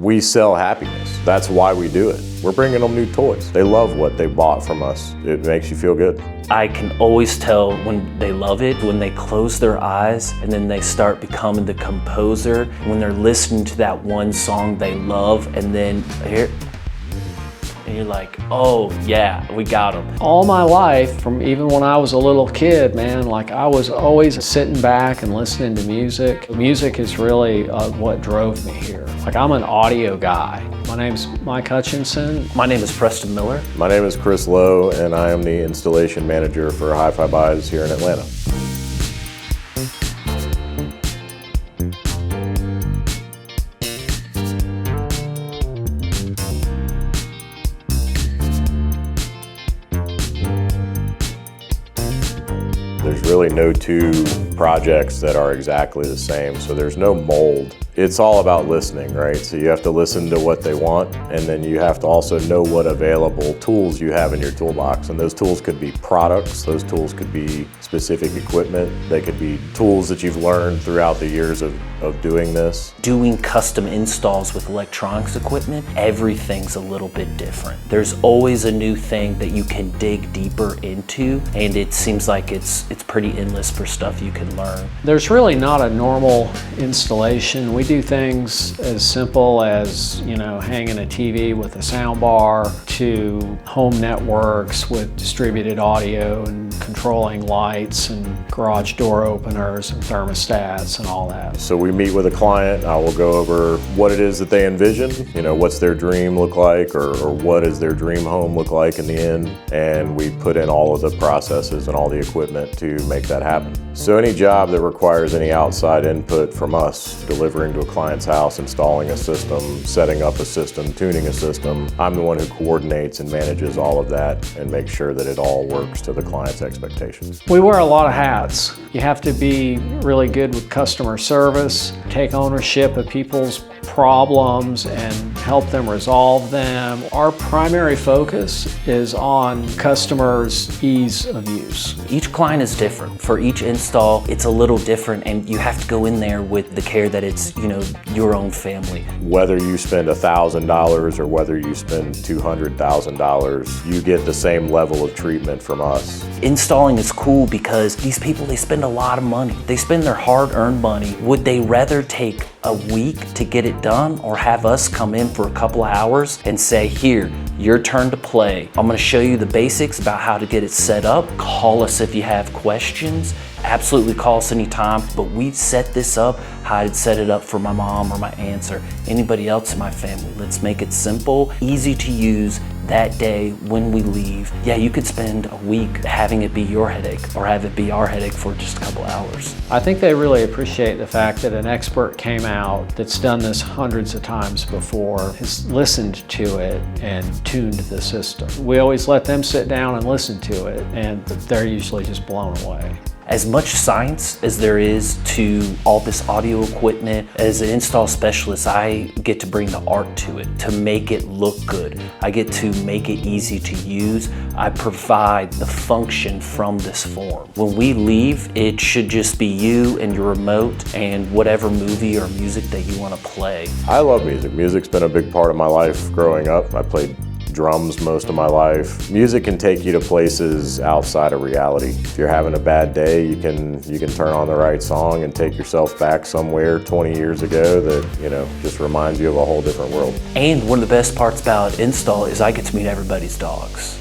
We sell happiness. That's why we do it. We're bringing them new toys. They love what they bought from us. It makes you feel good. I can always tell when they love it, when they close their eyes and then they start becoming the composer, when they're listening to that one song they love, and then here, and you're like, oh yeah, we got them. All my life, from even when I was a little kid, man, like I was always sitting back and listening to music. Music is really what drove me here. Like I'm an audio guy. My name's Mike Hutchinson. My name is Preston Miller. My name is Chris Lowe, and I am the installation manager for HiFi Buys here in Atlanta. There's really no two projects that are exactly the same, so there's no mold. It's all about listening, right? So you have to listen to what they want, and then you have to also know what available tools you have in your toolbox. And those tools could be products, those tools could be specific equipment, they could be tools that you've learned throughout the years of doing this. Doing custom installs with electronics equipment, everything's a little bit different. There's always a new thing that you can dig deeper into, and it seems like it's pretty endless for stuff you can learn. There's really not a normal installation. We do things as simple as, hanging a TV with a sound bar, to home networks with distributed audio and controlling lights and garage door openers and thermostats and all that. So we meet with a client, I will go over what it is that they envision, what's their dream look like, or what does their dream home look like in the end, and we put in all of the processes and all the equipment to make that happen. So any job that requires any outside input from us, delivering to a client's house, installing a system, setting up a system, tuning a system, I'm the one who coordinates and manages all of that and makes sure that it all works to the client's expectations. We wear a lot of hats. You have to be really good with customer service, take ownership of people's problems and help them resolve them. Our primary focus is on customers' ease of use. Each client is different. For each install, it's a little different, and you have to go in there with the care that it's, your own family. Whether you spend $1,000 or whether you spend $200,000, you get the same level of treatment from us. Installing is cool because these people, they spend a lot of money. They spend their hard-earned money. Would they rather take a week to get it done, or have us come in for a couple of hours and say, here, your turn to play. I'm gonna show you the basics about how to get it set up. Call us if you have questions. Absolutely call us anytime, but we've set this up how I'd set it up for my mom or my aunts or anybody else in my family. Let's make it simple, easy to use that day when we leave. Yeah, you could spend a week having it be your headache or have it be our headache for just a couple hours. I think they really appreciate the fact that an expert came out that's done this hundreds of times before, has listened to it and tuned the system. We always let them sit down and listen to it, and they're usually just blown away. As much science as there is to all this audio equipment, as an install specialist, I get to bring the art to it, to make it look good. I get to make it easy to use. I provide the function from this form. When we leave, it should just be you and your remote and whatever movie or music that you want to play. I love music. Music's been a big part of my life growing up. I played drums most of my life. Music can take you to places outside of reality. If you're having a bad day, you can turn on the right song and take yourself back somewhere 20 years ago that, just reminds you of a whole different world. And one of the best parts about install is I get to meet everybody's dogs.